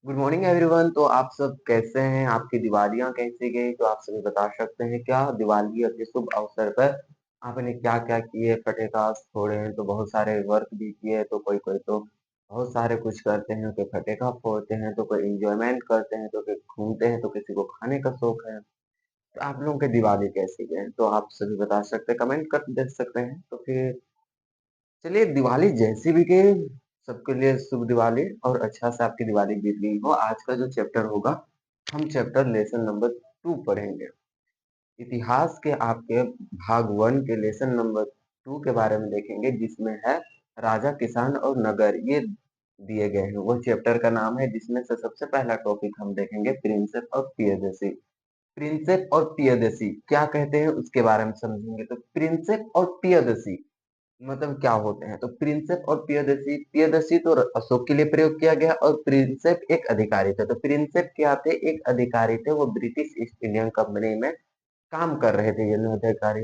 Good morning everyone. तो आप सब कैसे हैं? आपकी दिवालियां कैसी गई? तो आप सभी बता सकते हैं क्या दिवाली के शुभ अवसर पर आपने क्या क्या किए? पटेखा फोड़े हैं तो बहुत सारे वर्क भी किए, तो कोई कोई तो बहुत सारे कुछ करते हैं, कोई पटेखा फोड़ते हैं, तो कोई इंजॉयमेंट करते हैं, तो कोई घूमते हैं, तो किसी को खाने का शौक है। तो आप लोगों की दिवाली कैसी गई? तो आप सभी बता सकते हैं, कमेंट कर दे सकते हैं। तो फिर चलिए, दिवाली जैसी भी गई, सबके लिए शुभ दिवाली और अच्छा से आपकी दिवाली बीत गई हो। आज का जो चैप्टर होगा, हम चैप्टर लेसन नंबर 2 पढ़ेंगे। इतिहास के आपके भाग 1 के लेसन नंबर 2 के बारे में देखेंगे, जिसमें है राजा, किसान और नगर, ये दिए गए हैं। वो चैप्टर का नाम है, जिसमें से सबसे पहला टॉपिक हम देखेंगे प्रिंसेप और प्रियदर्शी। प्रिंसेप और प्रियदर्शी क्या कहते हैं उसके बारे में समझेंगे। तो प्रिंसेप और प्रियदर्शी मतलब क्या होते हैं? तो प्रिंसेप और प्रियदर्शी, प्रियदर्शी तो अशोक के लिए प्रयोग किया गया और प्रिंसेप एक अधिकारी थे। तो प्रिंसेप क्या थे? एक अधिकारी थे, वो ब्रिटिश ईस्ट इंडियन कंपनी में काम कर रहे थे। ये लोग अधिकारी,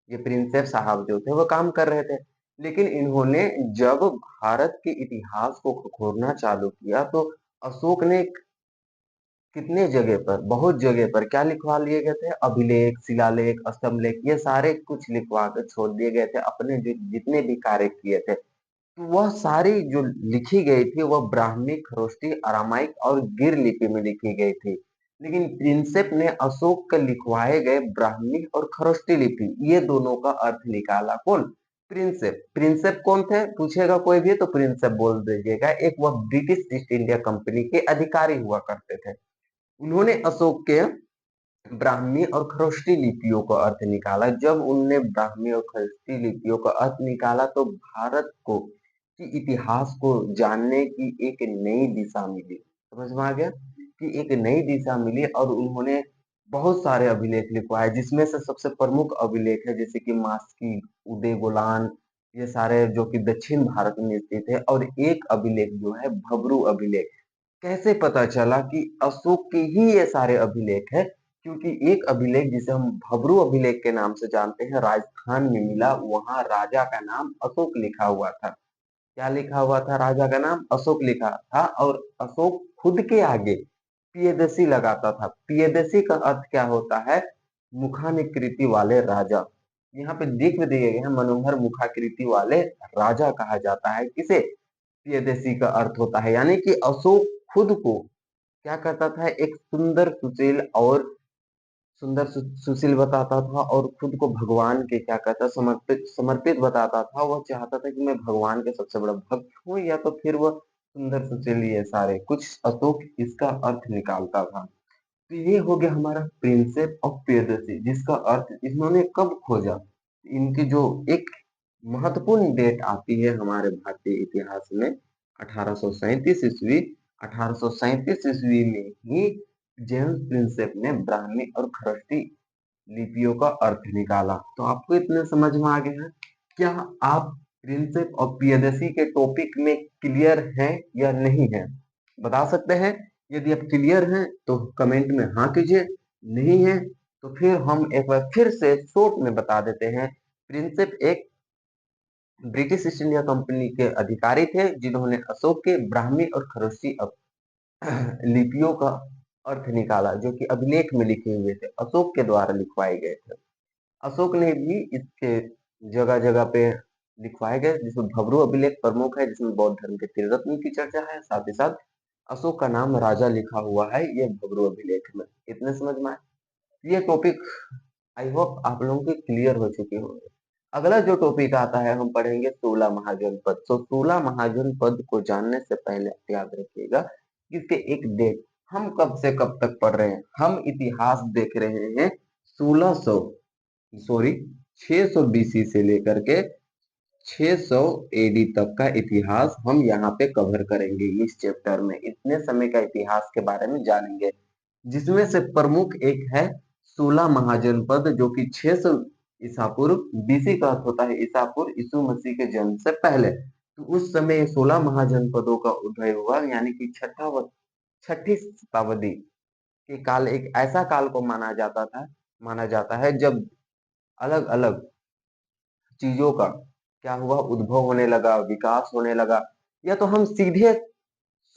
ये प्रिंसेप साहब जो थे वो काम कर रहे थे, लेकिन इन्होंने जब भारत के इतिहास को खोजना चालू किया, तो अशोक ने कितने जगह पर, बहुत जगह पर क्या लिखवा लिए गए थे? अभिलेख, शिलालेख, स्तंभलेख, ये सारे कुछ लिखवा के छोड़ दिए गए थे। अपने जो जितने भी कार्य किए थे, तो वह सारी जो लिखी गई थी, वह ब्राह्मी, खरोष्टी, अरामाइक और गिर लिपि में लिखी गई थी। लेकिन प्रिंसेप ने अशोक के लिखवाए गए ब्राह्मी और खरोष्टी लिपि, ये दोनों का अर्थ निकाला। कौन? प्रिंसेप। प्रिंसेप कौन थे पूछेगा कोई भी, तो प्रिंसेप बोल दीजिएगा। एक वह ब्रिटिश ईस्ट इंडिया कंपनी के अधिकारी हुआ करते थे। उन्होंने अशोक के ब्राह्मी और खरोष्टी लिपियों का अर्थ निकाला। जब उनने ब्राह्मी और खरोष्टी लिपियों का अर्थ निकाला, तो भारत को कि इतिहास को जानने की एक नई दिशा मिली। समझ में आ गया कि एक नई दिशा मिली, और उन्होंने बहुत सारे अभिलेख लिखवाए, जिसमें से सबसे प्रमुख अभिलेख है जैसे कि मास्की, उदय गोलान, ये सारे जो कि दक्षिण भारत में स्थित है। और एक अभिलेख जो है भब्रू अभिलेख। कैसे पता चला कि अशोक के ही ये सारे अभिलेख है? क्योंकि एक अभिलेख जिसे हम भब्रू अभिलेख के नाम से जानते हैं, राजस्थान में मिला। वहां राजा का नाम अशोक लिखा हुआ था। क्या लिखा हुआ था? राजा का नाम अशोक लिखा था। और अशोक खुद के आगे पियदसी लगाता था। पियदसी का अर्थ क्या होता है? मुखाकृति वाले राजा। यहाँ पे दिख दिए गए हैं, मनोहर मुखाकृति वाले राजा कहा जाता है किसे? प्रियदर्शी का अर्थ होता है, यानी कि अशोक खुद को क्या करता था? एक सुंदर सुशील और सुशील बताता था, और खुद को भगवान के क्या कहता, समर्पित समर्पित बताता था। वह चाहता था कि मैं भगवान के सबसे बड़ा भक्त हूँ, या तो फिर वह सुंदर सुशील, ये सारे कुछ अशोक इसका अर्थ निकालता था। तो ये हो गया हमारा प्रिंसेप ऑफ प्रियदर्शी, जिसका अर्थ इन्होंने कब खोजा। इनकी जो एक महत्वपूर्ण डेट आती है हमारे भारतीय इतिहास में, 1837 ईस्वी। 1837 ईस्वी में ही जेम्स प्रिंसेप ने ब्राह्मी और खरष्टी लिपियों का अर्थ निकाला। तो आपको इतने समझ में आ गया है? क्या आप प्रिंसेप और प्रियदर्शी के टॉपिक में क्लियर हैं या नहीं है? बता सकते हैं। यदि आप क्लियर हैं तो कमेंट में हाँ कीजिए, नहीं है तो फिर हम एक बार फिर से शॉर्ट में बता देते हैं। प्रिंसेप एक ब्रिटिश ईस्ट इंडिया कंपनी के अधिकारी थे, जिन्होंने अशोक के ब्राह्मी और खरोष्टी लिपियों का अर्थ निकाला, जो कि अभिलेख में लिखे हुए थे, अशोक के द्वारा लिखवाए गए थे। अशोक ने भी इसके जगह जगह पे लिखवाए गए, जिसमें भब्रू अभिलेख प्रमुख है, जिसमें बौद्ध धर्म के त्रिरत्न की चर्चा है। साथ ही साथ अशोक का नाम राजा लिखा हुआ है ये भब्रू अभिलेख में। इतने समझ में आए? ये टॉपिक आई होप आप लोगों के क्लियर हो चुके होंगे। अगला जो टॉपिक आता है, हम पढ़ेंगे 16 महाजनपद। तो 16 महाजनपद को जानने से पहले आप याद रखिएगा कि इसके एक डेट, हम कब से कब तक पढ़ रहे हैं? हम इतिहास देख रहे हैं 1600 सॉरी 600 बीसी से लेकर के 600 एडी तक का इतिहास हम यहाँ पे कवर करेंगे। इस चैप्टर में इतने समय का इतिहास के बारे में जानेंगे, जिसमें से प्रमुख एक है 16 महाजनपद, जो कि 600 ईसा पूर्व, बीसी का अर्थ होता है ईसा पूर्व, यीशु मसीह के जन्म से पहले। तो उस समय 16 महाजनपदों का उदय हुआ, यानी कि छठी शताब्दी के काल, एक ऐसा काल को माना जाता है जब अलग अलग चीजों का क्या हुआ? उद्भव होने लगा, विकास होने लगा। या तो हम सीधे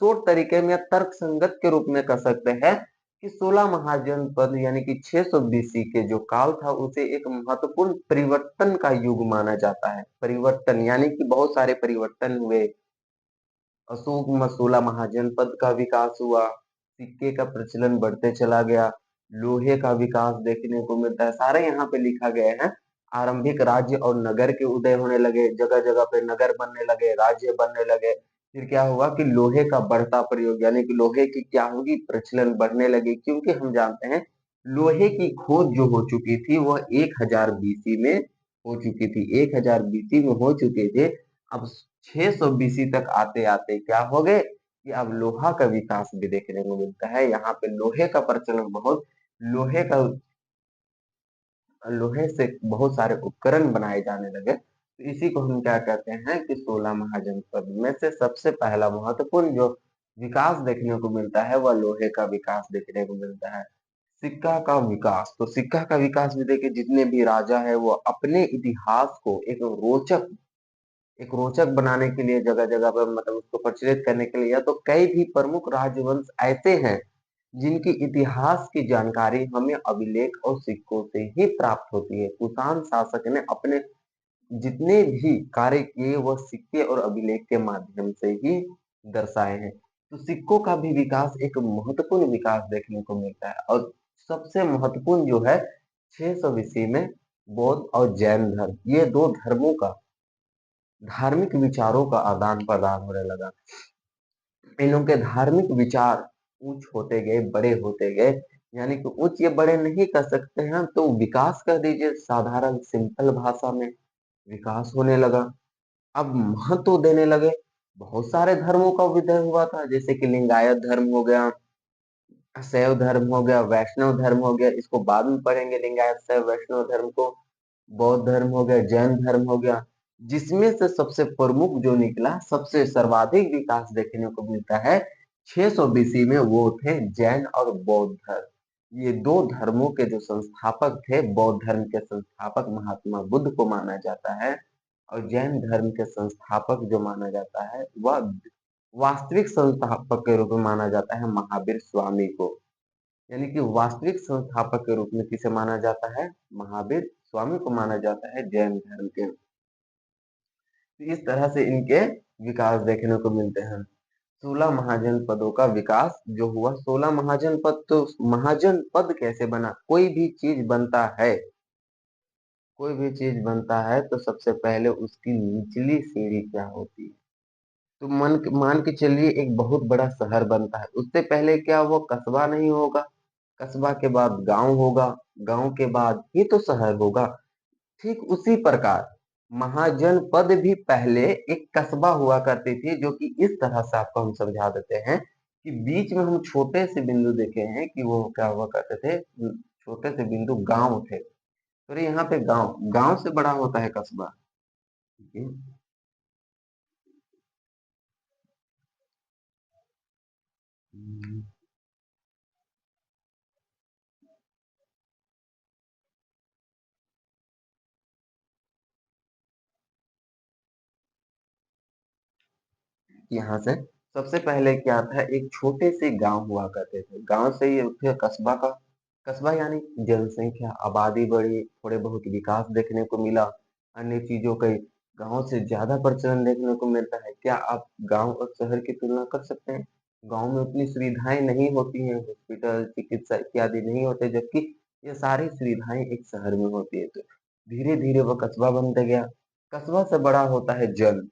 शॉर्ट तरीके में तर्क संगत के रूप में कह सकते हैं कि 16 महाजनपद यानी कि 600 बीसी के जो काल था उसे एक महत्वपूर्ण परिवर्तन का युग माना जाता है। परिवर्तन यानी कि बहुत सारे परिवर्तन हुए। अशोक में 16 महाजनपद का विकास हुआ, सिक्के का प्रचलन बढ़ते चला गया, लोहे का विकास देखने को मिलता है, सारे यहाँ पे लिखा गया है। आरंभिक राज्य और नगर के उदय होने लगे, जगह जगह पे नगर बनने लगे, राज्य बनने लगे। फिर क्या हुआ कि लोहे का बढ़ता प्रयोग यानी कि लोहे की क्या होगी प्रचलन बढ़ने लगी, क्योंकि हम जानते हैं लोहे की खोज जो हो चुकी थी वह 1000 बीसी में हो चुकी थी, 1000 बीसी में हो चुके थे। अब 600 बीसी तक आते आते क्या हो गए कि अब लोहा का विकास भी देखने को मिलता है। यहाँ पे लोहे का प्रचलन बहुत, लोहे का लोहे से बहुत सारे उपकरण बनाए जाने लगे। तो इसी को हम क्या कहते हैं कि 16 महाजनपद में से सबसे पहला महत्वपूर्ण जो विकास देखने को मिलता है वह लोहे का विकास देखने को मिलता है। सिक्का का विकास, तो सिक्का का विकास भी देखिए, जितने भी राजा है वो अपने इतिहास को एक रोचक बनाने के लिए जगह जगह पर मतलब उसको प्रचलित करने के लिए, या तो कई भी प्रमुख राजवंश ऐसे हैं जिनकी इतिहास की जानकारी हमें अभिलेख और सिक्कों से ही प्राप्त होती है। कुषाण शासक ने अपने जितने भी कार्य किए वह सिक्के और अभिलेख के माध्यम से ही दर्शाए हैं। तो सिक्कों का भी विकास एक महत्वपूर्ण विकास देखने को मिलता है। और सबसे महत्वपूर्ण जो है 600 ईस्वी में बौद्ध और जैन धर्म, ये दो धर्मों का धार्मिक विचारों का आदान प्रदान होने लगा। इन लोगों के धार्मिक विचार उच्च होते गए, बड़े होते गए, यानी कि उच्च या बड़े नहीं कर सकते हैं तो विकास कर दीजिए, साधारण सिंपल भाषा में विकास होने लगा। अब महत्व देने लगे। बहुत सारे धर्मों का उदय हुआ था, जैसे कि लिंगायत धर्म हो गया, शैव धर्म हो गया, वैष्णव धर्म हो गया, इसको बाद में पढ़ेंगे लिंगायत शैव वैष्णव धर्म को। बौद्ध धर्म हो गया, जैन धर्म हो गया, जिसमें से सबसे प्रमुख जो निकला, सबसे सर्वाधिक विकास देखने को मिलता है 600 बीसी में, वो थे जैन और बौद्ध धर्म। ये दो धर्मों के जो संस्थापक थे, बौद्ध धर्म के संस्थापक महात्मा बुद्ध को माना जाता है, और जैन धर्म के संस्थापक जो माना जाता है वह वास्तविक संस्थापक के रूप में माना जाता है महावीर स्वामी को। यानी कि वास्तविक संस्थापक के रूप में किसे माना जाता है? महावीर स्वामी को माना जाता है जैन धर्म के। तो इस तरह से इनके विकास देखने को मिलते हैं। 16 महाजन पदों का विकास जो हुआ, 16 महाजन पद, तो महाजन पद कैसे बना? कोई भी चीज बनता है, कोई भी चीज बनता है तो सबसे पहले उसकी निचली सीढ़ी क्या होती है? तो मान के चलिए एक बहुत बड़ा शहर बनता है, उससे पहले क्या वो कस्बा नहीं होगा? कस्बा के बाद गांव होगा, गांव के बाद ही तो शहर होगा। ठीक उसी प्रकार महाजनपद भी पहले एक कस्बा हुआ करती थी, जो कि इस तरह से आपको हम समझा देते हैं कि बीच में हम छोटे से बिंदु देखे हैं कि वो क्या हुआ करते थे, छोटे से बिंदु गांव थे। तो यहाँ पे गांव, गांव से बड़ा होता है कस्बा। ठीक है? यहाँ से सबसे पहले क्या था, एक छोटे से गांव हुआ करते थे, गांव से ही फिर कस्बा का, कस्बा यानी जनसंख्या, आबादी बढ़ी, थोड़े बहुत विकास देखने को मिला, अन्य चीजों के गांव से ज्यादा प्रचलन देखने को मिलता है। क्या आप गांव और शहर की तुलना कर सकते हैं? गांव में उतनी सुविधाएं नहीं होती हैं, हॉस्पिटल, चिकित्सा इत्यादि नहीं होते, जबकि ये सारी सुविधाएं एक शहर में होती है। तो धीरे धीरे वह कस्बा बनता गया। कस्बा से बड़ा होता है जन,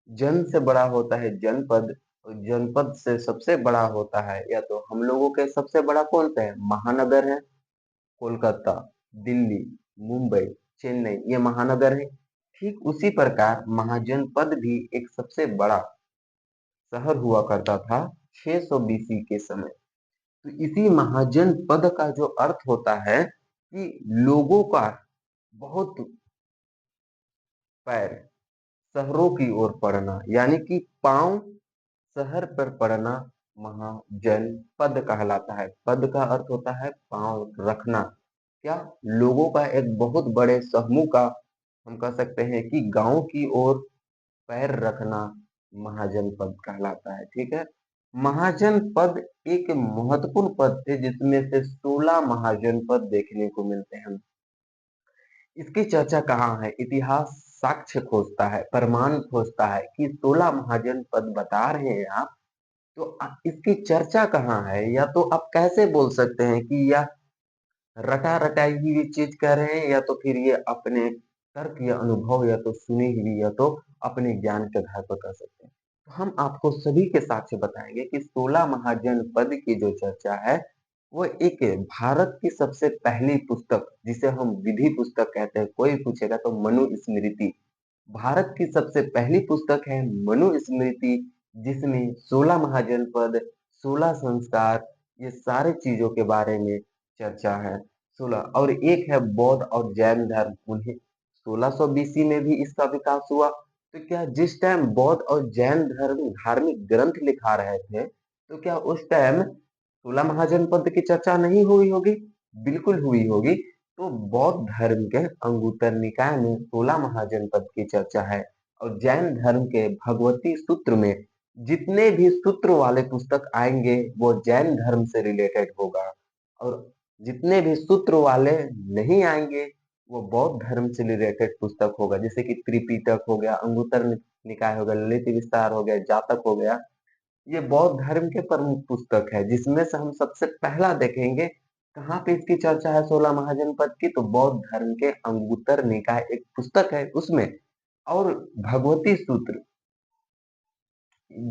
जन से बड़ा होता है जनपद, और जनपद से सबसे बड़ा होता है, या तो हम लोगों के सबसे बड़ा कौन सा है? महानगर है। कोलकाता, दिल्ली, मुंबई, चेन्नई, ये महानगर है। ठीक उसी प्रकार महाजनपद भी एक सबसे बड़ा शहर हुआ करता था 600 बीसी के समय। तो इसी महाजनपद का जो अर्थ होता है कि लोगों का बहुत पैर शहरों की ओर पड़ना, यानी कि पांव शहर पर पड़ना महाजन पद कहलाता है। पद का अर्थ होता है पांव रखना। क्या? लोगों का एक बहुत बड़े समूह का, हम कह सकते हैं कि गांव की ओर पैर रखना महाजन पद कहलाता है। ठीक है? महाजनपद एक महत्वपूर्ण पद थे जिसमें से 16 महाजनपद देखने को मिलते हैं। इसकी चर्चा कहाँ है? इतिहास साक्ष्य खोजता है, प्रमाण खोजता है कि 16 महाजनपद बता रहे हैं आप, तो इसकी चर्चा कहाँ है? या तो आप कैसे बोल सकते हैं कि यह रटा-रटाई हुई चीज़ कह रहे हैं, या तो फिर ये अपने तर्क या अनुभव या तो सुनी हुई या तो अपने ज्ञान के आधार पर कह सकते हैं। तो हम आपको सभी के साक्ष्य बताएँगे कि 16 महाजनपद की जो चर्चा है, वो एक भारत की सबसे पहली पुस्तक जिसे हम विधि पुस्तक कहते हैं, कोई पूछेगा तो मनुस्मृति। भारत की सबसे पहली पुस्तक है मनुस्मृति, जिसमें 16 महाजनपद, 16 संस्कार, ये सारी चीज़ों के बारे में चर्चा है। 16 और एक है बौद्ध और जैन धर्म, उन्हें 1600 बीसी में भी इसका विकास हुआ। तो क्या जिस टाइम बौद्ध और जैन धर्म धार्मिक ग्रंथ लिखा रहे थे, तो क्या उस टाइम 16 महाजनपद की चर्चा नहीं हुई होगी? बिल्कुल हुई होगी। तो बौद्ध धर्म के अंगुत्तर निकाय में 16 महाजनपद की चर्चा है और जैन धर्म के भगवती सूत्र में जितने भी सूत्र वाले पुस्तक आएंगे वो जैन धर्म से रिलेटेड होगा, और जितने भी सूत्र वाले नहीं आएंगे वो बौद्ध धर्म से रिलेटेड पुस्तक होगा, जैसे कि त्रिपिटक हो गया, अंगुत्तर निकाय हो गया, ललित विस्तार हो गया, जातक हो गया। ये बौद्ध धर्म के प्रमुख पुस्तक है, जिसमें से हम सबसे पहला देखेंगे कहाँ पे इसकी चर्चा है 16 महाजनपद की, तो बौद्ध धर्म के अंगुत्तर निकाय एक पुस्तक है उसमें, और भगवती सूत्र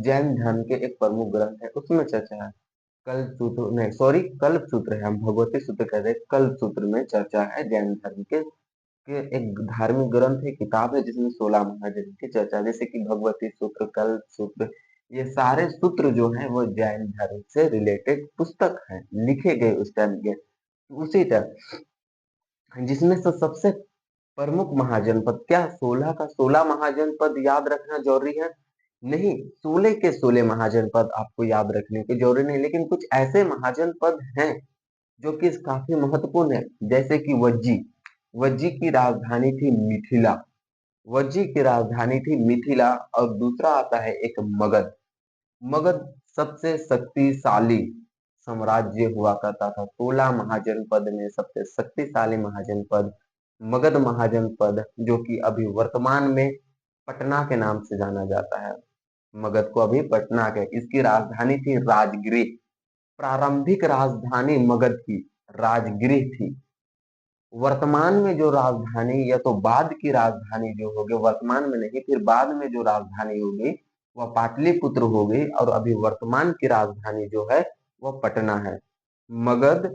जैन धर्म के एक प्रमुख ग्रंथ है उसमें चर्चा है। कल्प सूत्र नहीं, सॉरी, कल्प सूत्र है, हम भगवती सूत्र कहते हैं, कल्प सूत्र में चर्चा है जैन धर्म के एक धार्मिक ग्रंथ है, किताब है जिसमें 16 महाजन की चर्चा है, जैसे कि भगवती सूत्र, कल्प सूत्र, ये सारे सूत्र जो हैं वो जैन धर्म से रिलेटेड पुस्तक हैं, लिखे गए उस टाइम के। उसी तरह जिसमें से सबसे प्रमुख महाजनपद, क्या 16 का 16 महाजनपद याद रखना जरूरी है? नहीं, 16 के 16 महाजनपद आपको याद रखने की जरूरी नहीं, लेकिन कुछ ऐसे महाजनपद हैं जो कि काफी महत्वपूर्ण है, जैसे कि वज्जी। वज्जी की राजधानी थी मिथिला। वज्जी की राजधानी थी मिथिला, और दूसरा आता है एक मगध। मगध सबसे शक्तिशाली साम्राज्य हुआ करता था। 16 महाजनपद में सबसे शक्तिशाली महाजनपद मगध महाजनपद, जो कि अभी वर्तमान में पटना के नाम से जाना जाता है। मगध को अभी पटना के, इसकी राजधानी थी राजगृह। प्रारंभिक राजधानी मगध की राजगृह थी। वर्तमान में जो राजधानी या तो बाद की राजधानी जो होगी, वर्तमान में नहीं फिर बाद में जो राजधानी होगी वह पाटलिपुत्र होगी, और अभी वर्तमान की राजधानी जो है वह पटना है। मगध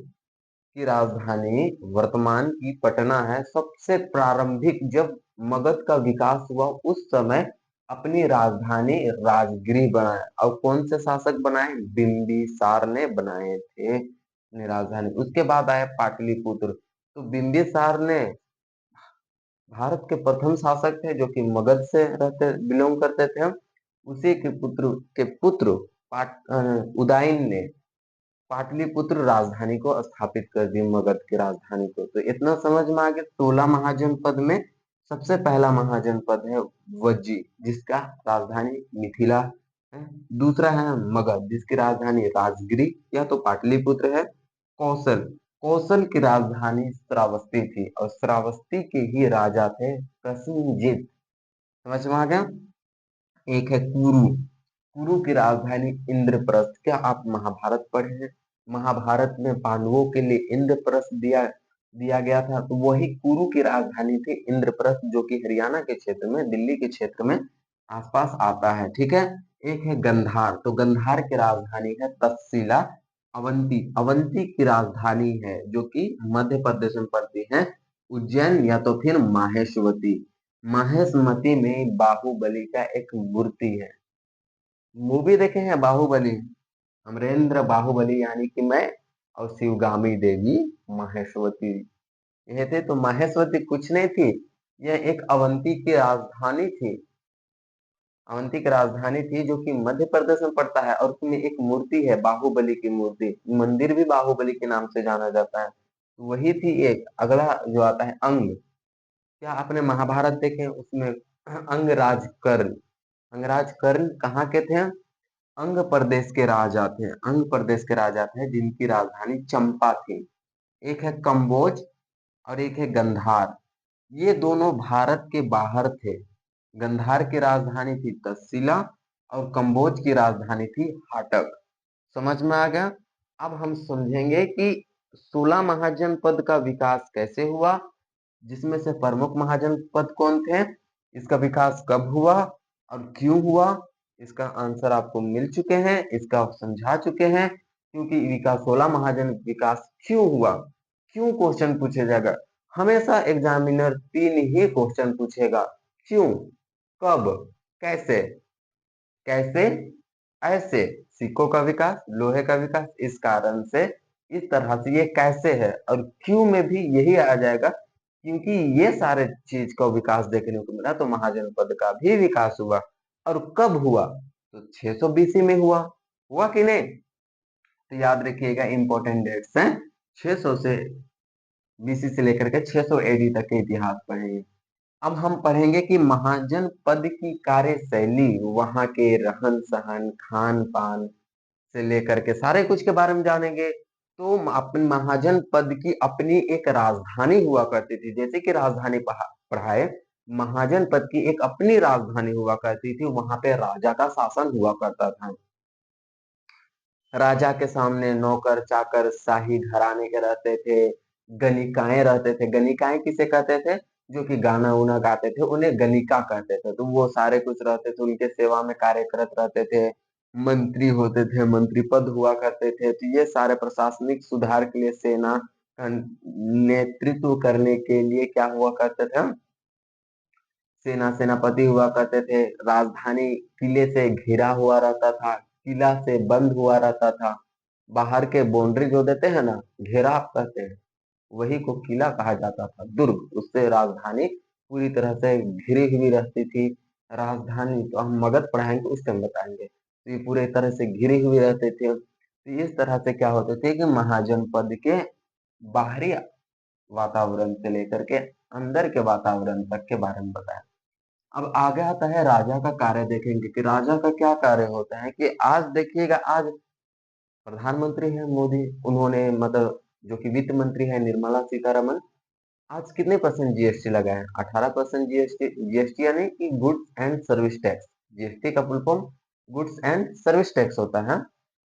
की राजधानी वर्तमान की पटना है। सबसे प्रारंभिक जब मगध का विकास हुआ उस समय अपनी राजधानी राजगृह बनाया, और कौन से शासक बनाए? बिंबिसार ने बनाए थे अपनी राजधानी। उसके बाद आया पाटलिपुत्र। तो बिंबिसार ने भारत के प्रथम शासक थे जो कि मगध से रहते बिलोंग करते थे। उसी के पुत्र उदयन ने पाटलिपुत्र राजधानी को स्थापित कर दी, मगध की राजधानी को। तो इतना समझ में आ गया। 16 महाजनपद में सबसे पहला महाजनपद है वज्जी, जिसका राजधानी मिथिला है। दूसरा है मगध, जिसकी राजधानी राजगिरी या तो पाटलिपुत्र है। कौशल, कौशल की राजधानी श्रावस्ती थी, और श्रावस्ती के ही राजा थे प्रसेनजीत। समझ में आ गया। एक है कुरु, कुरु की राजधानी इंद्रप्रस्थ। क्या आप महाभारत पढ़े हैं? महाभारत में पांडवों के लिए इंद्रप्रस्थ दिया दिया गया था, तो वही कुरु की राजधानी थी इंद्रप्रस्थ, जो कि हरियाणा के क्षेत्र में, दिल्ली के क्षेत्र में आसपास आता है। ठीक है। एक है गंधार, तो गंधार की राजधानी है तक्षशिला। अवंती, अवंती की राजधानी है जो कि मध्य प्रदेश में पड़ती है, उज्जैन या तो फिर माहेश्वती। माहेश्वती में बाहुबली का एक मूर्ति है। मूवी देखे हैं बाहुबली? अमरेंद्र बाहुबली यानी कि मैं, और शिवगामी देवी माहेश्वती, यह थे। तो माहेश्वती कुछ नहीं थी, यह एक अवंती की राजधानी थी। अवंती की राजधानी थी जो कि मध्य प्रदेश में पड़ता है, और उसमें एक मूर्ति है बाहुबली की मूर्ति, मंदिर भी बाहुबली के नाम से जाना जाता है। तो वही थी एक। अगला जो आता है अंग। क्या आपने महाभारत देखे? उसमें अंगराज कर्ण, अंगराज कर्ण कहाँ के थे? अंग प्रदेश के राजा थे, अंग प्रदेश के राजा थे जिनकी राजधानी चंपा थी। एक है कंबोज और एक है गंधार। ये दोनों भारत के बाहर थे। गंधार की राजधानी थी तक्षशिला और कंबोज की राजधानी थी हाटक। समझ में आ गया। अब हम समझेंगे कि 16 महाजनपद का विकास कैसे हुआ, जिसमें से प्रमुख महाजनपद कौन थे, इसका विकास कब हुआ और क्यों हुआ। इसका आंसर आपको मिल चुके हैं, इसका आप समझा चुके हैं। क्योंकि विकास 16 महाजन विकास क्यों हुआ, क्यों क्वेश्चन पूछे जाएगा। हमेशा एग्जामिनर तीन ही क्वेश्चन पूछेगा, क्यों, कब, कैसे। कैसे, ऐसे, सिक्कों का विकास, लोहे का विकास, इस कारण से इस तरह से ये कैसे है। और क्यों में भी यही आ जाएगा, क्योंकि ये सारे चीज का विकास देखने को मिला तो महाजनपद का भी विकास हुआ। और कब हुआ, तो 600 बीसी में हुआ कि नहीं। तो याद रखिएगा इंपॉर्टेंट डेट्स हैं। 600 से बीसी से लेकर के 600 एडी तक के इतिहास पढ़ेंगे। अब हम पढ़ेंगे कि महाजन पद की कार्यशैली, वहां के रहन सहन, खान पान से लेकर के सारे कुछ के बारे में जानेंगे। तो अपने महाजन पद की अपनी एक राजधानी हुआ करती थी, जैसे कि राजधानी पढ़ाए। महाजन पद की एक अपनी राजधानी हुआ करती थी, वहां पे राजा का शासन हुआ करता था। राजा के सामने नौकर चाकर शाही घराने के रहते थे। गणिकाएं रहते थे। गणिकाएं किसे कहते थे, जो कि गाना उना गाते थे उन्हें गणिका कहते थे। तो वो सारे कुछ रहते थे, उनके सेवा में कार्य करत रहते थे। मंत्री होते थे, मंत्री पद हुआ करते थे। तो ये सारे प्रशासनिक सुधार के लिए, सेना का नेतृत्व करने के लिए क्या हुआ करते थे, सेनापति हुआ करते थे। राजधानी किले से घिरा हुआ रहता था, किला से बंद हुआ रहता था। बाहर के बाउंड्री जो देते हैं ना, घेराव कहते हैं, वही को किला कहा जाता था, दुर्ग। उससे राजधानी पूरी तरह से घिरी हुई रहती थी। राजधानी तो हम मगध पढ़ाएंगे उस टाइम बताएंगे। तो ये पूरे तरह से घिरी हुई रहते थे। तो इस तरह से क्या होते थे कि महाजनपद के बाहरी वातावरण से लेकर के अंदर के वातावरण तक के बारे में बताया। अब आगे आता है राजा का कार्य, देखेंगे कि राजा का क्या कार्य होता है। कि आज देखिएगा, आज प्रधानमंत्री है मोदी, उन्होंने मतलब जो कि वित्त मंत्री है निर्मला सीतारमन, आज कितने परसेंट जीएसटी लगाए, 18% जीएसटी। जीएसटी यानी कि goods and service tax. GST का full form goods and service tax होता है।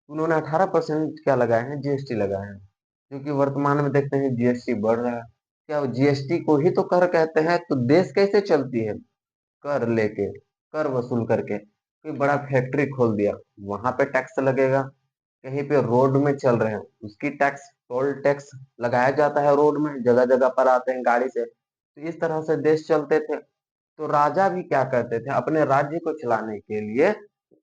उन्होंने 18% क्या लगाए हैं, जीएसटी लगाए हैं। क्योंकि वर्तमान में देखते हैं जीएसटी बढ़ रहा है। क्या जीएसटी को ही तो कर कहते हैं। तो देश कैसे चलती है, कर लेके, कर वसूल करके। कोई बड़ा फैक्ट्री खोल दिया, वहां पे टैक्स लगेगा। कहीं पे रोड में चल रहे हैं, उसकी टैक्स, टोल टैक्स लगाया जाता है। रोड में जगह जगह पर आते हैं गाड़ी से। तो इस तरह से देश चलते थे। तो राजा भी क्या करते थे, अपने राज्य को चलाने के लिए,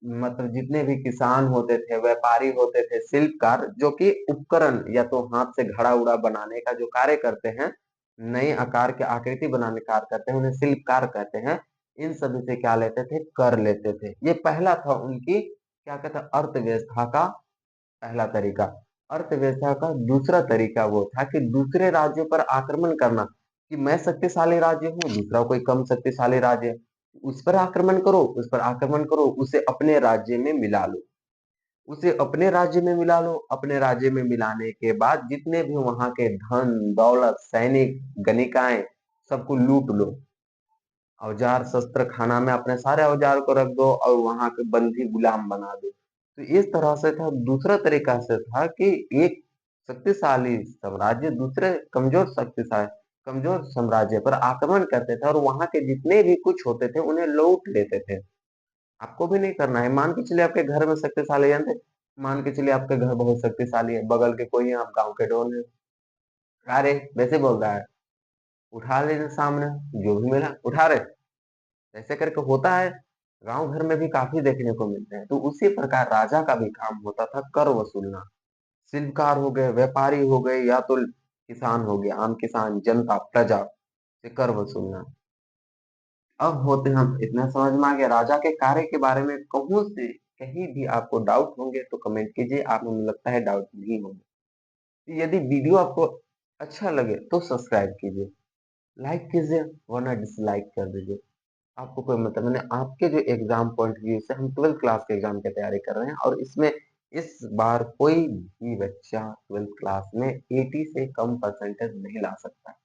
मतलब जितने भी किसान होते थे, व्यापारी होते थे, शिल्पकार, जो कि उपकरण या तो हाथ से घड़ा उड़ा बनाने का जो कार्य करते हैं, नए आकार के आकृति बनाने का कार्य करते हैं, उन्हें शिल्पकार कहते हैं। इन सभी से क्या लेते थे, कर लेते थे। ये पहला था उनकी क्या कहते हैं, अर्थव्यवस्था का पहला तरीका। अर्थव्यवस्था का दूसरा तरीका वो था कि दूसरे राज्यों पर आक्रमण करना। कि मैं शक्तिशाली राज्य हूँ, दूसरा कोई कम शक्तिशाली राज्य है, उस पर आक्रमण करो, उस पर आक्रमण करो, उसे अपने राज्य में मिला लो। उसे अपने राज्य में मिला लो। अपने राज्य में मिलाने के बाद जितने भी वहां के धन दौलत, सैनिक, गणिकाएं, सबको लूट लो। औजार शस्त्र खाना में अपने सारे औजार को रख दो और वहां के बंदी गुलाम बना दो। तो इस तरह से था। दूसरा तरीका से था कि एक शक्तिशाली साम्राज्य दूसरे कमजोर साम्राज्य पर आक्रमण करते थे और वहां के जितने भी कुछ होते थे उन्हें लूट लेते थे। आपको भी नहीं करना है। मान के चलिए आपके घर में शक्तिशाली जानते, मान के चलिए आपके घर बहुत शक्तिशाली है, बगल के कोई है, आप गांव के डॉन है, अरे वैसे बोल रहा है, उठा ले सामने, जो भी मिला उठा रहे, ऐसे करके होता है। गांव घर में भी काफी देखने को मिलते हैं। तो उसी प्रकार राजा का भी काम होता था कर वसूलना। शिल्पकार हो गए, व्यापारी हो गए, या तो किसान हो गया, आम किसान, जनता, प्रजा से कर वसूलना। अब होते हम इतना समझ में आ गया राजा के कार्य के बारे में। कहूं से कहीं भी आपको डाउट होंगे तो कमेंट कीजिए, आप मुझे लगता है डाउट नहीं होंगे। यदि वीडियो आपको अच्छा लगे तो सब्सक्राइब कीजिए, लाइक कीजिए, वरना डिसलाइक कर दीजिए। आपको कोई मतलब नहीं, आपके जो एग्जाम पॉइंट व्यू से हम 12th क्लास के एग्जाम की तैयारी कर रहे हैं और इसमें इस बार कोई भी बच्चा 12th क्लास में 80 से कम परसेंटेज नहीं ला सकता।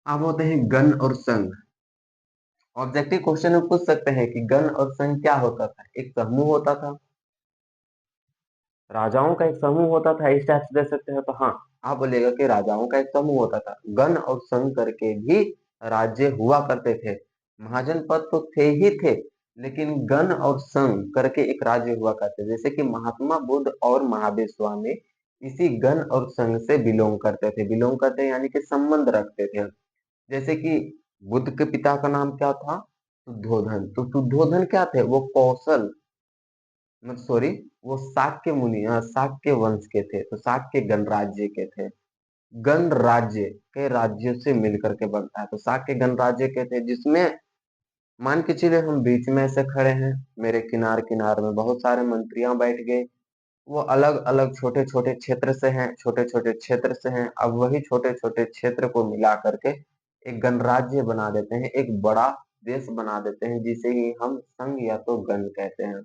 अब होते हैं गण और संघ। ऑब्जेक्टिव क्वेश्चन में पूछ सकते हैं कि गण और संघ क्या होता था। एक समूह होता था, राजाओं का एक समूह होता था, इस टाइप से दे सकते हैं। तो हाँ, आप बोलेगा कि राजाओं का एक समूह होता था। गण और संघ करके भी राज्य हुआ करते थे। महाजनपद तो थे ही थे, लेकिन गण और संघ करके एक राज्य हुआ करते थे। जैसे कि महात्मा बुद्ध और महावीर स्वामी इसी गण और संघ से बिलोंग करते थे। बिलोंग करते यानी कि संबंध रखते थे। जैसे कि बुद्ध के पिता का नाम क्या था? शुद्धोधन। तो शुद्धोधन क्या थे? वो कौशल, मतलब सॉरी, वो शाक्य मुनि, शाक्य वंश के थे। तो शाक्य गणराज्य के थे। गणराज्य के राज्यों से मिलकर के बनता है। तो शाक्य गणराज्य के थे, जिसमें मान के चलिए हम बीच में ऐसे खड़े हैं, मेरे किनार किनार में बहुत सारे मंत्रियां बैठ गए। वो अलग अलग छोटे छोटे क्षेत्र से हैं, छोटे छोटे क्षेत्र से हैं। अब वही छोटे छोटे क्षेत्र को मिला करके एक गणराज्य बना देते हैं, एक बड़ा देश बना देते हैं, जिसे ही हम संघ या तो गण कहते हैं।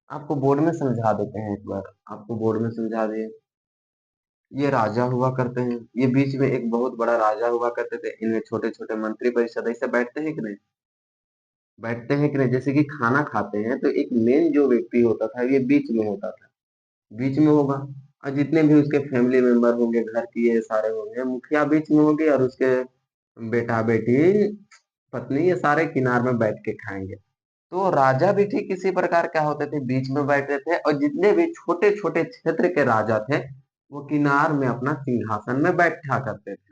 आपको बोर्ड में समझा देते हैं, एक बार आपको बोर्ड में समझा दिए। ये राजा हुआ करते हैं, ये बीच में एक बहुत बड़ा राजा हुआ करते थे। इनमें छोटे छोटे मंत्री परिषद ऐसे बैठते हैं कि नहीं? बैठते हैं कि नहीं? जैसे कि खाना खाते हैं तो एक मेन जो व्यक्ति होता था, ये बीच में होता था, बीच में होगा। और जितने भी उसके फैमिली मेंबर होंगे, घर की ये सारे होंगे, मुखिया बीच में होगी और उसके बेटा बेटी पत्नी ये सारे किनार में बैठ के खाएंगे। तो राजा भी ठीक इसी प्रकार क्या होते थे, बीच में बैठते थे। और जितने भी छोटे छोटे क्षेत्र के राजा थे, वो किनार में अपना सिंहासन में बैठा करते थे।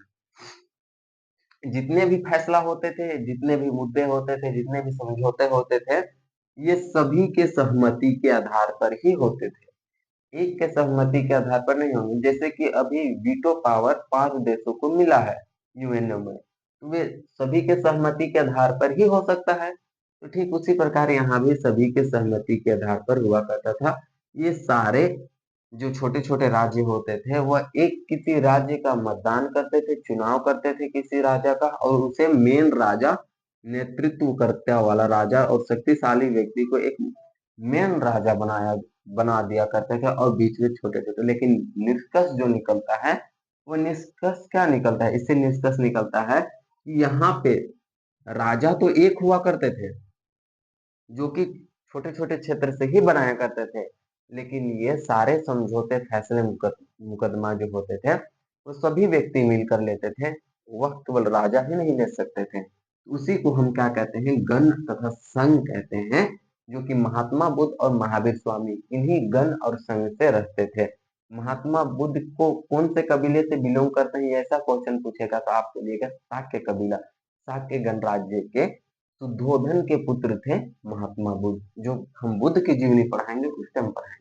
जितने भी फैसला होते थे, जितने भी मुद्दे होते थे, जितने भी समझौते होते थे, ये सभी के सहमति के आधार पर ही होते थे। एक के सहमति के आधार पर नहीं होंगे। जैसे कि अभी वीटो पावर 5 देशों को मिला है यूएनओ में, तो वे सभी के सहमति के आधार पर ही हो सकता है। तो ठीक उसी प्रकार यहाँ भी सभी के सहमति के आधार पर हुआ करता था। ये सारे जो छोटे छोटे राज्य होते थे, वह एक किसी राज्य का मतदान करते थे, चुनाव करते थे किसी राजा का, और उसे मेन राजा, नेतृत्व करने वाला राजा और शक्तिशाली व्यक्ति को एक मेन राजा बना दिया करते थे, और बीच में छोटे छोटे। लेकिन निष्कर्ष जो निकलता है, वो निष्कर्ष क्या निकलता है? इससे निष्कर्ष निकलता है कि यहाँ पे राजा तो एक हुआ करते थे, जो कि छोटे छोटे क्षेत्र से ही बनाया करते थे। लेकिन ये सारे समझौते, फैसले, मुकदमा जो होते थे, वो सभी व्यक्ति मिलकर लेते थे। वह केवल राजा ही नहीं ले सकते थे। उसी को हम क्या कहते हैं? गण तथा संघ कहते हैं। जो कि महात्मा बुद्ध और महावीर स्वामी इन्हीं गण और संघ से रहते थे। महात्मा बुद्ध को कौन से कबीले से बिलोंग करते हैं, ऐसा क्वेश्चन पूछेगा तो आप बोलिएगा शाक्य कबीला। शाक्य गणराज्य के शुद्धोधन के पुत्र थे महात्मा बुद्ध, जो हम बुद्ध की जीवनी पढ़ाएंगे उस टाइम पढ़ाएंगे।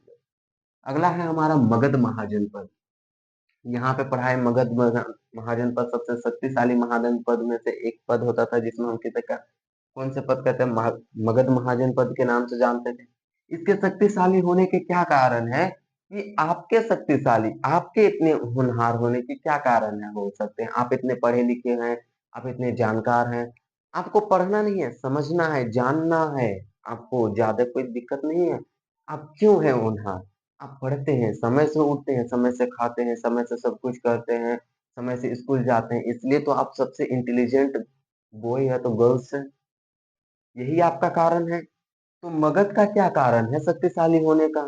अगला है हमारा मगध महाजनपद। यहाँ पे पढ़ा है मगध महाजनपद सबसे शक्तिशाली महाजनपद में से एक पद होता था, जिसमें हम किसी का कौन से पद कहते हैं? मगध महाजनपद के नाम से जानते थे। इसके शक्तिशाली होने के क्या कारण है? कि आपके शक्तिशाली, आपके इतने होनहार होने के क्या कारण है? हो सकते हैं आप इतने पढ़े लिखे हैं, आप इतने जानकार हैं। आपको पढ़ना नहीं है, समझना है, जानना है। आपको ज्यादा कोई दिक्कत नहीं है। आप क्यों है होनहार? आप पढ़ते हैं, समय से उठते हैं, समय से खाते हैं, समय से सब कुछ करते हैं, समय से स्कूल जाते हैं, इसलिए तो आप सबसे इंटेलिजेंट बॉय है तो गर्ल्स है। यही आपका कारण है। तो मगध का क्या कारण है शक्तिशाली होने का?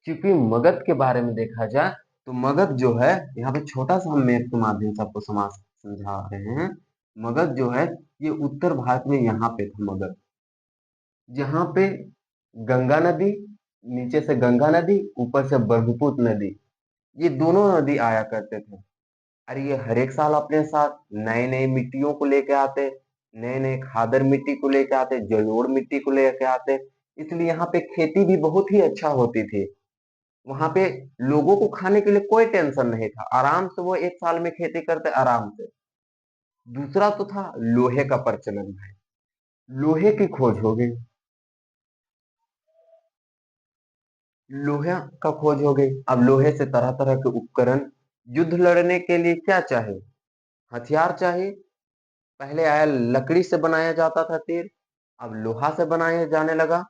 क्योंकि मगध के बारे में देखा जाए तो मगध जो है, यहाँ पे छोटा सा हम मैप के माध्यम से आपको समाज समझा रहे हैं। मगध जो है, ये उत्तर भारत में यहाँ पे था मगध, जहाँ पे गंगा नदी, नीचे से गंगा नदी, ऊपर से ब्रह्मपुत्र नदी, ये दोनों नदी आया करते थे। अरे ये हर एक साल अपने साथ नए नए मिट्टियों को लेके आते, नए नए खादर मिट्टी को लेके आते, जलोढ़ मिट्टी को लेके आते। इसलिए यहाँ पे खेती भी बहुत ही अच्छा होती थी। वहां पे लोगों को खाने के लिए कोई टेंशन नहीं था, आराम से वो एक साल में खेती करते आराम से। दूसरा तो था लोहे का प्रचलन है, लोहे की खोज हो गई। लोहे का खोज हो गई। अब लोहे से तरह तरह के उपकरण, युद्ध लड़ने के लिए क्या चाहिए? हथियार चाहिए। पहले आया लकड़ी से बनाया जाता था तीर, अब लोहा से बनाया जाने लगा।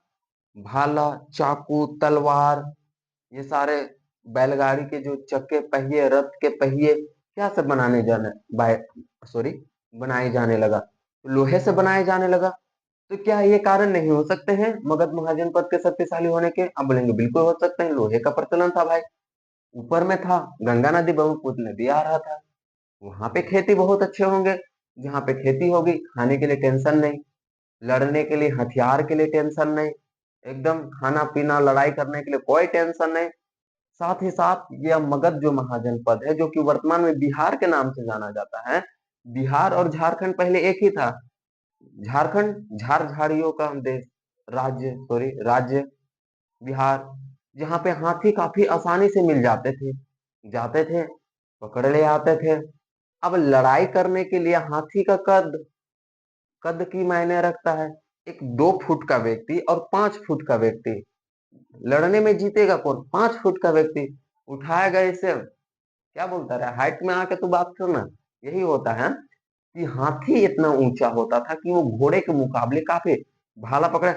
भाला, चाकू, तलवार, ये सारे बैलगाड़ी के जो चक्के पहिए, रथ के पहिए क्या सब सॉरी बनाए जाने लगा, लोहे से बनाए जाने लगा। तो क्या ये कारण नहीं हो सकते हैं मगध महाजनपद के शक्तिशाली होने के? आप बोलेंगे बिल्कुल हो सकते हैं, लोहे का प्रचलन था भाई, ऊपर में था, गंगा नदी, ब्रह्मपुत्र नदी आ रहा था, वहां पे खेती बहुत अच्छे होंगे। जहाँ पे खेती होगी, खाने के लिए टेंशन नहीं, लड़ने के लिए, हथियार के लिए टेंशन नहीं, एकदम खाना पीना लड़ाई करने के लिए कोई टेंशन नहीं। साथ ही साथ यह मगध जो महाजनपद है, जो कि वर्तमान में बिहार के नाम से जाना जाता है, बिहार और झारखंड पहले एक ही था। झारखंड झार झाड़ियों का देश, राज्य बिहार, जहाँ पे हाथी काफी आसानी से मिल जाते थे, पकड़ ले आते थे। अब लड़ाई करने के लिए हाथी का कद कद की मायने रखता है। एक 2 फुट का व्यक्ति और 5 फुट का व्यक्ति, लड़ने में जीतेगा कौन? 5 फुट का व्यक्ति उठाएगा इसे, क्या बोलता रहा, हाइट में आके तो बात करना। यही होता है कि हाथी इतना ऊंचा होता था कि वो घोड़े के मुकाबले काफी, भाला पकड़े,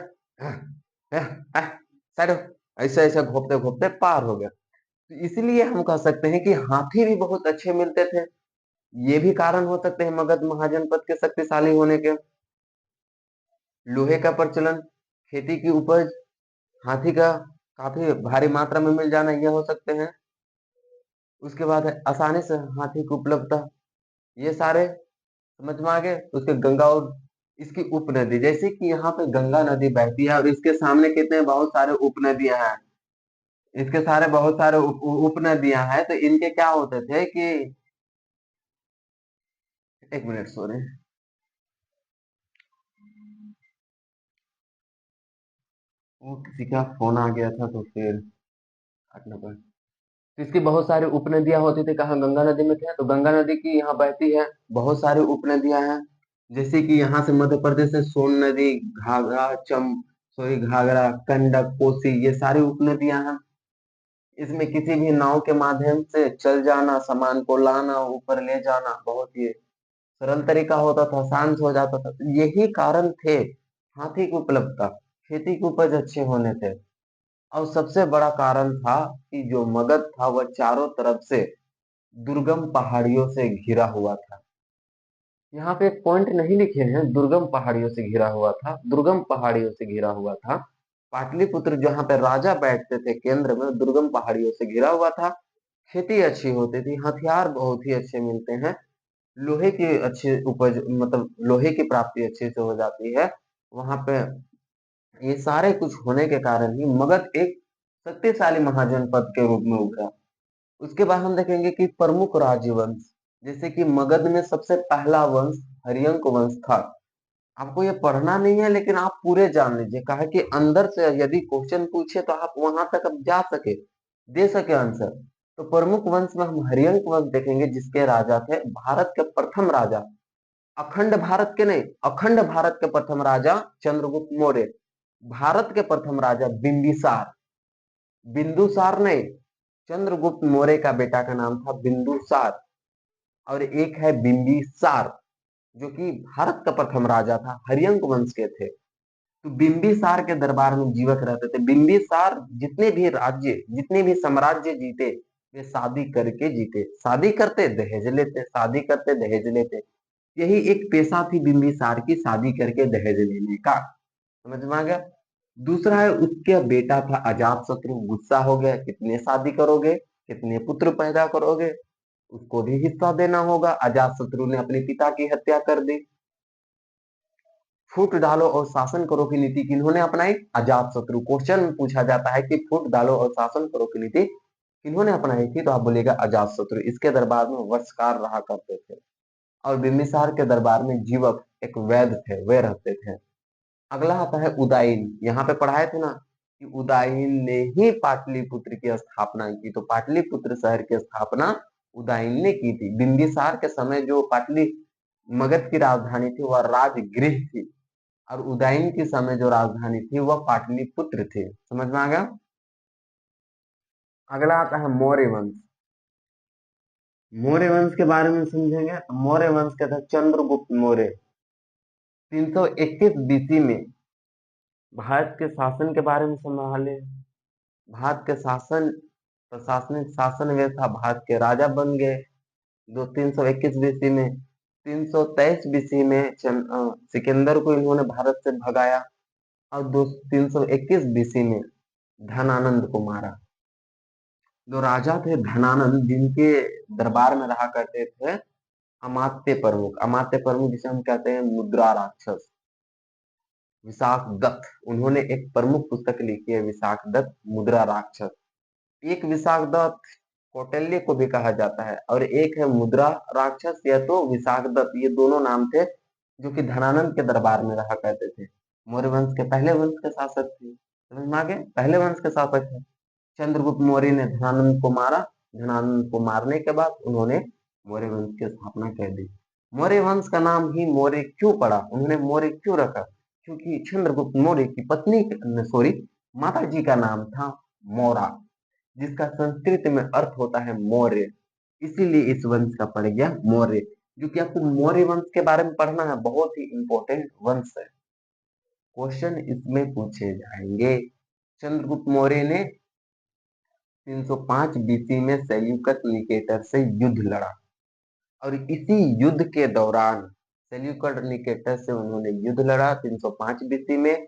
साइड हो, ऐसे ऐसे घोपते घोपते पार हो गया। तो इसलिए हम कह सकते हैं कि हाथी भी बहुत अच्छे मिलते थे। ये भी कारण हो सकते हैं मगध महाजनपद के शक्तिशाली होने के। लोहे का प्रचलन, खेती की उपज, हाथी का काफी भारी मात्रा में मिल जाना, ये हो सकते हैं। उसके बाद है आसानी से हाथी की उपलब्धता, ये सारे समझ में आ गए। उसके गंगा और इसकी उपनदी, जैसे कि यहाँ पे गंगा नदी बहती है और इसके सामने कितने बहुत सारे उपनदियां हैं, इसके सारे बहुत सारे उपनदियां हैं, तो इनके क्या होते थे कि, एक मिनट सॉरी, वो किसी का फोन आ गया था तो फिर काटना पड़ा। तो इसकी बहुत सारी उपनदियां होती थी, कहाँ गंगा नदी में थे, तो गंगा नदी की यहाँ बहती है, बहुत सारी उपनदियां हैं। जैसे कि यहाँ से मध्य प्रदेश से सोन नदी, घाघरा, गंडक, कोसी, ये सारी उपनदियां हैं। इसमें किसी भी नाव के माध्यम से चल जाना, सामान को लाना, ऊपर ले जाना बहुत ही सरल तरीका होता था, आसान से हो जाता था। तो यही कारण थे हाथी की उपलब्धता, खेती की उपज अच्छे होने थे। और सबसे बड़ा कारण था कि जो मगध था वह चारों तरफ से दुर्गम पहाड़ियों से घिरा हुआ था। यहाँ पे एक पॉइंट नहीं लिखे हैं, दुर्गम पहाड़ियों से घिरा हुआ था, दुर्गम पहाड़ियों से घिरा हुआ था। पाटलिपुत्र जहाँ पे राजा बैठते थे केंद्र में, दुर्गम पहाड़ियों से घिरा हुआ था। खेती अच्छी होती थी, हथियार बहुत ही अच्छे मिलते हैं, लोहे की अच्छी उपज, मतलब लोहे की प्राप्ति अच्छे से हो जाती है वहां पे। ये सारे कुछ होने के कारण ही मगध एक शक्तिशाली महाजनपद के रूप में उभरा। उसके बाद हम देखेंगे कि प्रमुख राजवंश, जैसे कि मगध में सबसे पहला वंश हरियंक वंश था। आपको ये पढ़ना नहीं है, लेकिन आप पूरे जान लीजिए, कहा कि अंदर से यदि क्वेश्चन पूछे तो आप वहां तक अब जा सके, दे सके आंसर। तो प्रमुख वंश में हम हरियंक वंश देखेंगे, जिसके राजा थे भारत के प्रथम राजा, अखंड भारत के नहीं, अखंड भारत के प्रथम राजा चंद्रगुप्त मौर्य। भारत के प्रथम राजा बिंबिसार, बिंदुसार नहीं, चंद्रगुप्त मौर्य का बेटा का नाम था बिंदुसार। और एक है बिंबिसार, जो कि भारत का प्रथम राजा था, हरियंक वंश के थे। तो बिंबिसार के दरबार में जीवत रहते थे। बिंबिसार जितने भी राज्य, जितने भी साम्राज्य जीते, वे शादी करके जीते, शादी करते दहेज लेते, शादी करते दहेज लेते। यही एक पेशा थी बिंबिसार की, शादी करके दहेज लेने का। समझ में आ गया? दूसरा है, उसके बेटा था अजात शत्रु, गुस्सा हो गया, कितने शादी करोगे, कितने पुत्र पैदा करोगे, उसको भी हिस्सा देना होगा। अजात शत्रु ने अपने पिता की हत्या कर दी। फूट डालो और शासन करो की नीति किन्होंने अपनाई? अजात शत्रु। क्वेश्चन में पूछा जाता है कि फूट डालो और शासन करो की नीति किन्होंने अपनाई थी, तो आप बोलेगा अजात शत्रु। इसके दरबार में वंशकार रहा करते थे। और बिंबिसार के दरबार में जीवक एक वैद्य थे, वे रहते थे। अगला आता है उदाईन। यहाँ पे पढ़ाए थे ना कि उदाईन ने ही पाटलिपुत्र की स्थापना की, तो पाटलिपुत्र शहर की स्थापना उदाईन ने की थी। बिंबिसार के समय जो पाटली मगध की राजधानी थी वह राजगृह थी, और उदयन के समय जो राजधानी थी वह पाटलिपुत्र थी। समझ में आ गया? अगला आता है मौर्य वंश। मौर्य वंश के बारे में समझेंगे तो मौर्य वंश के था चंद्रगुप्त मौर्य। 321 बीसी में भारत के शासन के बारे में संभाले। भारत के शासन प्रशासनिक शासन व्यवस्था भारत के राजा बन गए। दो 321 बीसी में 323 बीसी में सिकंदर को इन्होंने भारत से भगाया। और दो 321 बीसी में धनानंद को मारा। जो राजा थे धनानंद, जिनके दरबार में रहा करते थे अमात्य प्रमुख। अमात्य प्रमुख जिसे हम कहते हैं मुद्रा राक्षस विशाख दत्त। उन्होंने एक प्रमुख पुस्तक लिखी है विशाख दत्त मुद्रा राक्षस। एक विशाख दत्त कौटिल्य को भी कहा जाता है और एक है मुद्रा राक्षस या तो विशाख दत्त। ये दोनों नाम थे जो कि धनानंद के दरबार में रहा करते थे। मौर्य वंश के पहले वंश के शासक थे। समझ में आ गए, पहले वंश के शासक थे। चंद्रगुप्त मौर्य ने धनानंद को मारा। धनानंद को मारने के बाद उन्होंने मौर्य वंश की स्थापना कर दी। मौर्य वंश का नाम ही मौर्य क्यों पड़ा, उन्होंने मौर्य क्यों रखा? क्योंकि चंद्रगुप्त मौर्य की पत्नी सॉरी माता जी का नाम था मौरा, जिसका संस्कृत में अर्थ होता है मौर्य। इसीलिए इस वंश का पड़ गया मौर्य। जो कि आपको मौर्य वंश के बारे में पढ़ना है, बहुत ही इंपॉर्टेंट वंश है। क्वेश्चन इसमें पूछे जाएंगे। चंद्रगुप्त मौर्य ने 305 बीसी में सेल्यूकस निकेटर से युद्ध लड़ा और इसी युद्ध के दौरान सेल्यूकस निकेटर से उन्होंने युद्ध लड़ा 305 बीसी में।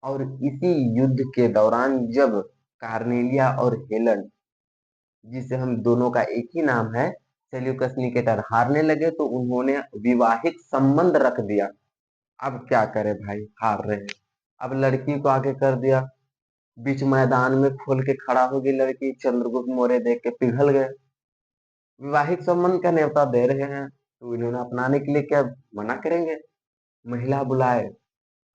और इसी युद्ध के दौरान जब कार्नेलिया और हेलन, जिसे हम दोनों का एक ही नाम है, सेल्यूकस निकेटर हारने लगे तो उन्होंने विवाहिक संबंध रख दिया। अब क्या करे भाई, हार रहे हैं। अब लड़की को आगे कर दिया, बीच मैदान में खोल के खड़ा होगी लड़की। चंद्रगुप्त मौर्य देख के पिघल गए। विवाहिक संबंध का न्योता दे रहे हैं तो इन्होंने अपनाने के लिए क्या मना करेंगे? महिला बुलाए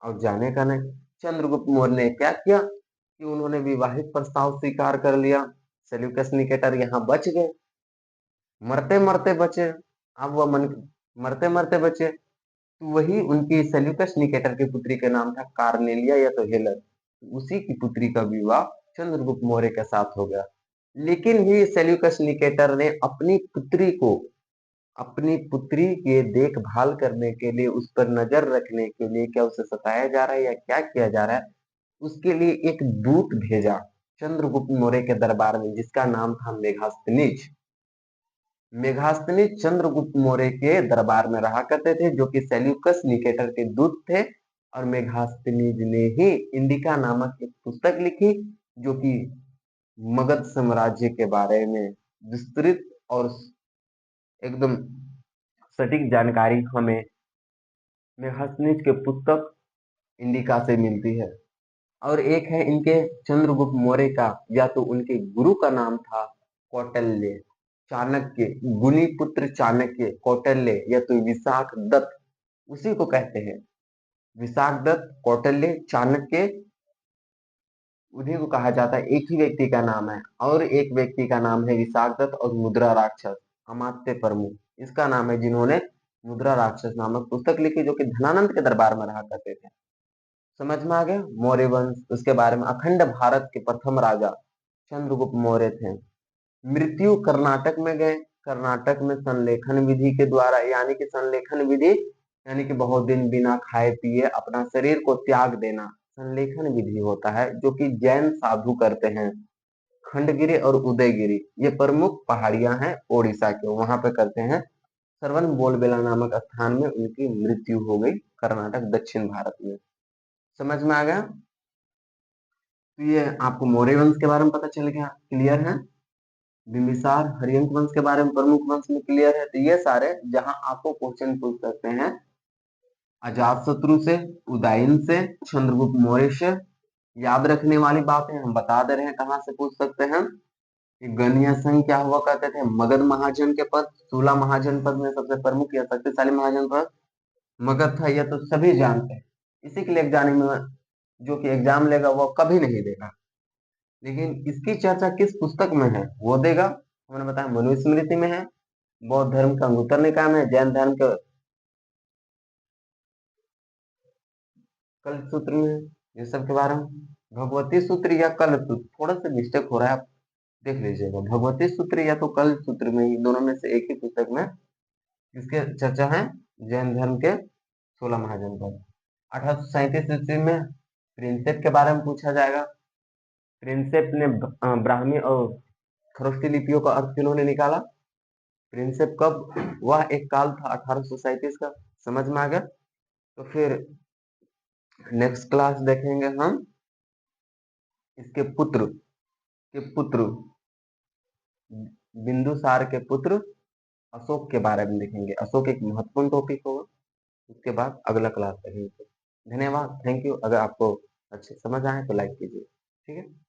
और जाने का नहीं। चंद्रगुप्त मौर्य ने क्या किया कि उन्होंने विवाहित प्रस्ताव स्वीकार कर लिया। सेल्यूकस निकेटर यहाँ बच गए, मरते मरते बचे। अब वह मन मरते मरते बचे तो वही उनकी सेल्यूकस निकेटर की पुत्री का नाम था कार्नेलिया या तो हेलन। उसी की पुत्री का विवाह चंद्रगुप्त मौर्य के साथ हो गया। लेकिन ही सेल्यूकस निकेटर ने अपनी पुत्री के देखभाल करने के लिए, उस पर नजर रखने के लिए, क्या उसे सताया जा रहा है या क्या किया जा रहा है, उसके लिए एक दूत भेजा चंद्रगुप्त मौर्य के दरबार में, जिसका नाम था मेघास्तनीज। मेघास्तनीज चंद्रगुप्त मौर्य के दरबार में रहा करते थे, जो कि सेल्यूकस निकेटर के दूत थे। और मेघास्तनीज ने ही इंडिका नामक एक पुस्तक लिखी, जो कि मगध साम्राज्य के बारे में विस्तृत और एकदम सटीक जानकारी हमें मेघास्तनीज के पुस्तक इंडिका से मिलती है। और एक है इनके चंद्रगुप्त मौर्य का, या तो उनके गुरु का नाम था कौटिल्य, चाणक्य, गुनी पुत्र चाणक्य कौटिल्य, या तो विशाख दत्त, उसी को कहते हैं विशाख दत्त, कौटिल्य, चाणक्य, उन्हीं को कहा जाता है। एक ही व्यक्ति का नाम है। और एक व्यक्ति का नाम है विशाख दत्त और मुद्रा राक्षस अमात्य प्रमुख, इसका नाम है, जिन्होंने मुद्रा राक्षस नामक पुस्तक लिखी, जो कि धनानंद के दरबार में रहा करते थे। समझ में आ गया मौर्य वंश, उसके बारे में। अखंड भारत के प्रथम राजा चंद्रगुप्त मौर्य थे। मृत्यु कर्नाटक में गए। कर्नाटक में संलेखन विधि के द्वारा, यानी कि संलेखन विधि यानी कि बहुत दिन बिना खाए पिए अपना शरीर को त्याग देना, संलेखन विधि होता है, जो कि जैन साधु करते हैं। खंडगिरी और उदयगिरी ये प्रमुख पहाड़ियां हैं ओडिशा के, वहां पे करते हैं। श्रवण बोलबेला नामक स्थान में उनकी मृत्यु हो गई, कर्नाटक दक्षिण भारत में। समझ में आ गया? तो ये आपको मौर्य वंश के बारे में पता चल गया, क्लियर है। बिंबिसार हरिवंश वंश के बारे में, प्रमुख वंश में क्लियर है। तो ये सारे जहां आपको क्वेश्चन पूछ सकते हैं, अजातशत्रु से, उदयन से, चंद्रगुप्त मौर्य से। याद रखने वाली बात है, हम बता दे रहे हैं कहाँ से पूछ सकते हैं। कि गणिया संघ क्या हुआ करते थे? मगध महाजन के पद, 16 महाजन पद में सबसे प्रमुख या शक्तिशाली महाजन पद मगध था, यह तो सभी जानते हैं। इसी के लिए एग्जाम में जो कि एग्जाम लेगा वो कभी नहीं देगा। लेकिन इसकी चर्चा किस पुस्तक में है वो देगा। हमने बताया मनुस्मृति में है, बौद्ध धर्म का अंगुत्तर निकाय में, जैन धर्म के कल्प सूत्र में, ये सब के बारे में। भगवती सूत्र या कल्प सूत्र, थोड़ा सा मिस्टेक हो रहा है, देख लीजिएगा, भगवती सूत्र या तो कल्प सूत्र में ही, दोनों में से एक ही पुस्तक में इसके चर्चा है। जैन धर्म के 16 महाजनपद। 1837 ईस्वी में प्रिंसेप के बारे में पूछा जाएगा। प्रिंसेप ने ब्राह्मी और खरोष्टी लिपियों का अर्थ किन्होंने निकाला? प्रिंसेप कब? वह एक काल था 1837 का। समझ में आ गया? तो फिर नेक्स्ट क्लास देखेंगे हम इसके पुत्र बिंदुसार के पुत्र अशोक के बारे में देखेंगे। अशोक एक महत्वपूर्ण टॉपिक होगा। उसके बाद अगला क्लास देखेंगे। धन्यवाद, थैंक यू। अगर आपको अच्छे समझ आए तो लाइक कीजिए। ठीक है।